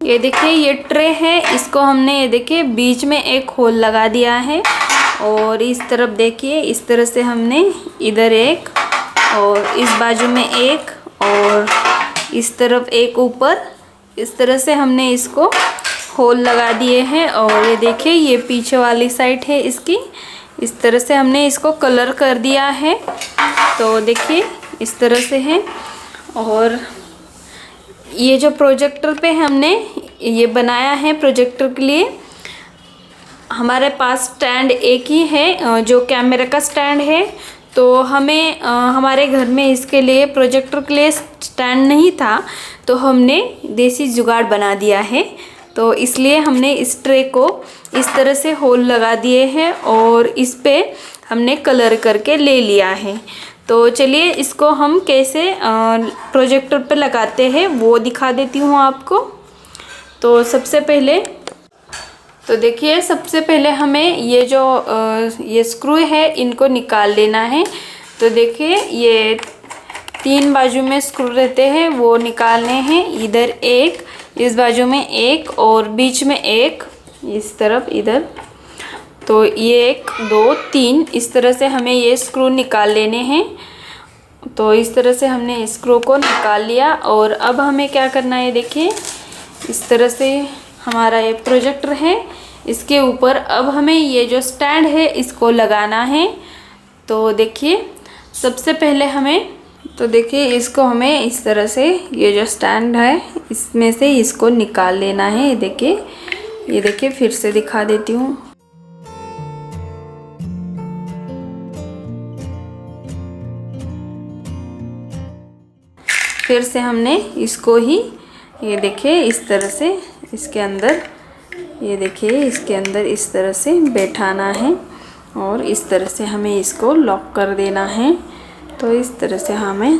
ये देखिए ये ट्रे है, इसको हमने ये देखिए बीच में एक होल लगा दिया है और इस तरफ देखिए इस तरह से हमने इधर एक और इस बाजू में एक और इस तरफ एक ऊपर, इस तरह से हमने इसको होल लगा दिए हैं। और ये देखिए ये पीछे वाली साइड है इसकी, इस तरह से हमने इसको कलर कर दिया है। तो देखिए इस तरह से है। और ये जो प्रोजेक्टर पे हमने ये बनाया है प्रोजेक्टर के लिए, हमारे पास स्टैंड एक ही है जो कैमरे का स्टैंड है। तो हमें हमारे घर में इसके लिए प्रोजेक्टर के लिए स्टैंड नहीं था, तो हमने देसी जुगाड़ बना दिया है। तो इसलिए हमने इस ट्रे को इस तरह से होल लगा दिए हैं और इस पे हमने कलर करके ले लिया है। तो चलिए इसको हम कैसे प्रोजेक्टर पे लगाते हैं वो दिखा देती हूँ आपको। तो सबसे पहले तो देखिए सबसे पहले हमें ये जो ये स्क्रू है इनको निकाल लेना है। तो देखिए ये 3 बाजू में स्क्रू रहते हैं वो निकालने हैं, इधर एक, इस बाजू में एक और बीच में एक, इस तरफ इधर। तो ये 1 2 3 इस तरह से हमें ये स्क्रू निकाल लेने हैं। तो इस तरह से हमने स्क्रू को निकाल लिया और अब हमें क्या करना है, देखिए इस तरह से हमारा ये प्रोजेक्टर है, इसके ऊपर अब हमें ये जो स्टैंड है इसको लगाना है। तो देखिए सबसे पहले हमें, तो देखिए इसको हमें इस तरह से ये जो स्टैंड है इसमें से इसको निकाल लेना है। ये देखिए फिर से दिखा देती हूँ। फिर से हमने इसको ही ये देखिए इस तरह से इसके अंदर, ये देखिए इसके अंदर इस तरह से बैठाना है और इस तरह से हमें इसको लॉक कर देना है। तो इस तरह से हमें,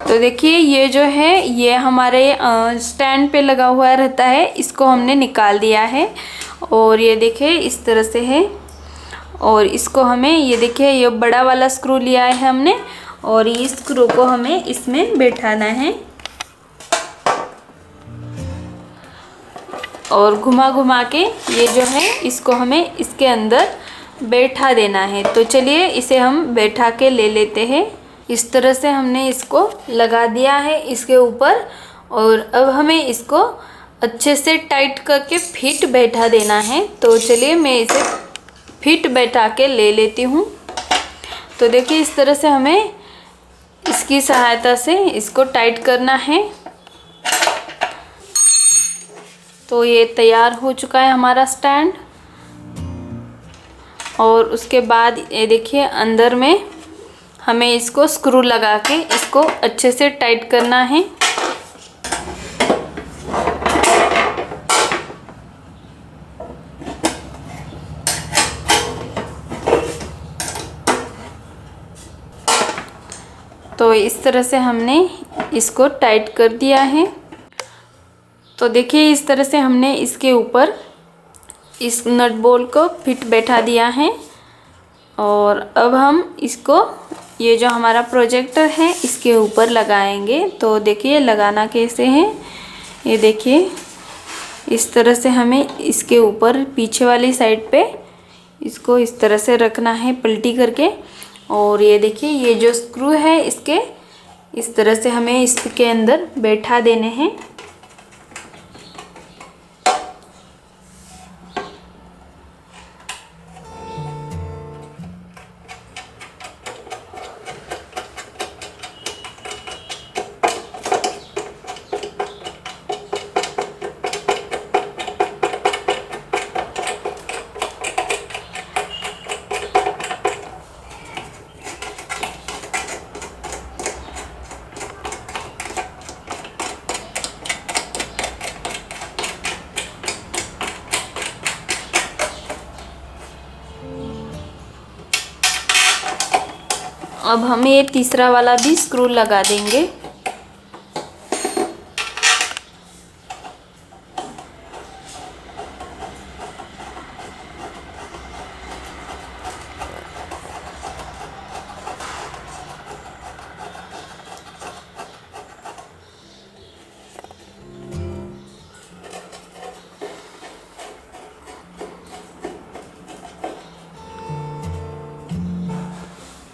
तो देखिए ये जो है ये हमारे स्टैंड पे लगा हुआ रहता है, इसको हमने निकाल दिया है और ये देखिए इस तरह से है। और इसको हमें ये देखिए ये बड़ा वाला स्क्रू लिया है हमने और इस स्क्रू को हमें इसमें बैठाना है और घुमा घुमा के ये जो है इसको हमें इसके अंदर बैठा देना है। तो चलिए इसे हम बैठा के ले लेते हैं। इस तरह से हमने इसको लगा दिया है इसके ऊपर और अब हमें इसको अच्छे से टाइट करके फिट बैठा देना है। तो चलिए मैं इसे फिट बैठा के ले लेती हूँ। तो देखिए इस तरह से हमें इसकी सहायता से इसको टाइट करना है। तो ये तैयार हो चुका है हमारा स्टैंड। और उसके बाद ये देखिए अंदर में हमें इसको स्क्रू लगा के इसको अच्छे से टाइट करना है। तो इस तरह से हमने इसको टाइट कर दिया है। तो देखिए इस तरह से हमने इसके ऊपर इस नट बोल्ट को फिट बैठा दिया है और अब हम इसको ये जो हमारा प्रोजेक्टर है इसके ऊपर लगाएंगे। तो देखिए लगाना कैसे है, ये देखिए इस तरह से हमें इसके ऊपर पीछे वाली साइड पे इसको इस तरह से रखना है पलटी करके। और ये देखिए ये जो स्क्रू है इसके इस तरह से हमें इसके अंदर बैठा देने हैं। अब हम ये तीसरा वाला भी स्क्रू लगा देंगे।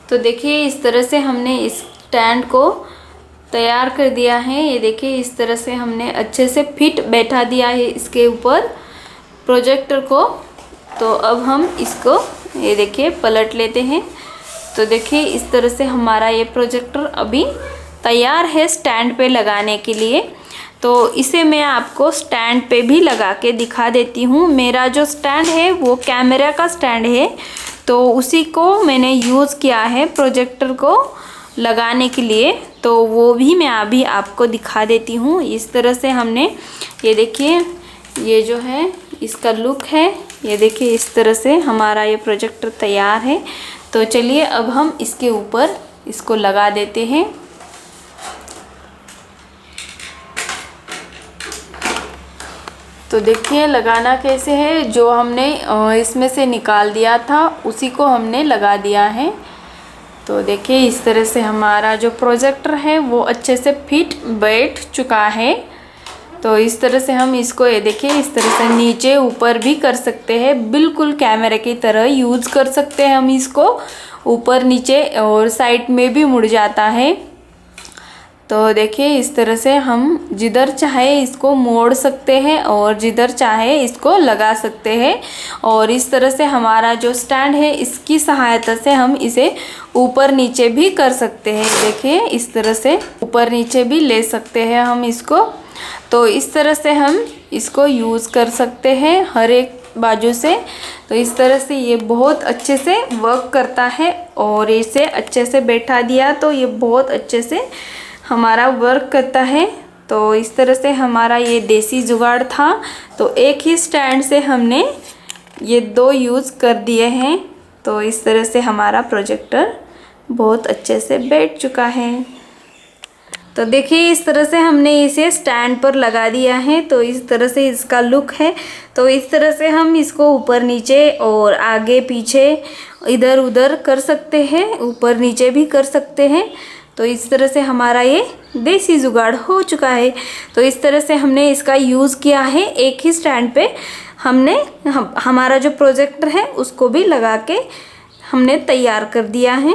तो देखिए इस तरह से हमने इस स्टैंड को तैयार कर दिया है। ये देखिए इस तरह से हमने अच्छे से फिट बैठा दिया है इसके ऊपर प्रोजेक्टर को। तो अब हम इसको ये देखिए पलट लेते हैं। तो देखिए इस तरह से हमारा ये प्रोजेक्टर अभी तैयार है स्टैंड पे लगाने के लिए। तो इसे मैं आपको स्टैंड पे भी लगा के दिखा देती हूँ। मेरा जो स्टैंड है वो कैमरा का स्टैंड है, तो उसी को मैंने यूज़ किया है प्रोजेक्टर को लगाने के लिए। तो वो भी मैं अभी आपको दिखा देती हूँ। इस तरह से हमने ये देखिए ये जो है इसका लुक है। ये देखिए इस तरह से हमारा ये प्रोजेक्टर तैयार है। तो चलिए अब हम इसके ऊपर इसको लगा देते हैं। तो देखिए लगाना कैसे है, जो हमने इसमें से निकाल दिया था उसी को हमने लगा दिया है। तो देखिए इस तरह से हमारा जो प्रोजेक्टर है वो अच्छे से फिट बैठ चुका है। तो इस तरह से हम इसको ये देखिए इस तरह से नीचे ऊपर भी कर सकते हैं, बिल्कुल कैमरे की तरह यूज़ कर सकते हैं हम इसको। ऊपर नीचे और साइड में भी मुड़ जाता है। तो देखिए इस तरह से हम जिधर चाहे इसको मोड़ सकते हैं और जिधर चाहे इसको लगा सकते हैं। और इस तरह से हमारा जो स्टैंड है इसकी सहायता से हम इसे ऊपर नीचे भी कर सकते हैं। देखिए इस तरह से ऊपर नीचे भी ले सकते हैं हम इसको। तो इस तरह से हम इसको यूज़ कर सकते हैं हर एक बाजू से। तो इस तरह से ये बहुत अच्छे से वर्क करता है। और इसे अच्छे से बैठा दिया तो ये बहुत अच्छे से हमारा वर्क करता है। तो इस तरह से हमारा ये देसी जुगाड़ था। तो एक ही स्टैंड से हमने ये दो यूज़ कर दिए हैं। तो इस तरह से हमारा प्रोजेक्टर बहुत अच्छे से बैठ चुका है। तो देखिए इस तरह से हमने इसे स्टैंड पर लगा दिया है। तो इस तरह से इसका लुक है। तो इस तरह से हम इसको ऊपर नीचे और आगे पीछे इधर उधर कर सकते हैं, ऊपर नीचे भी कर सकते हैं। तो इस तरह से हमारा ये देसी जुगाड़ हो चुका है। तो इस तरह से हमने इसका यूज़ किया है। एक ही स्टैंड पे हमने हमारा जो प्रोजेक्टर है उसको भी लगा के हमने तैयार कर दिया है।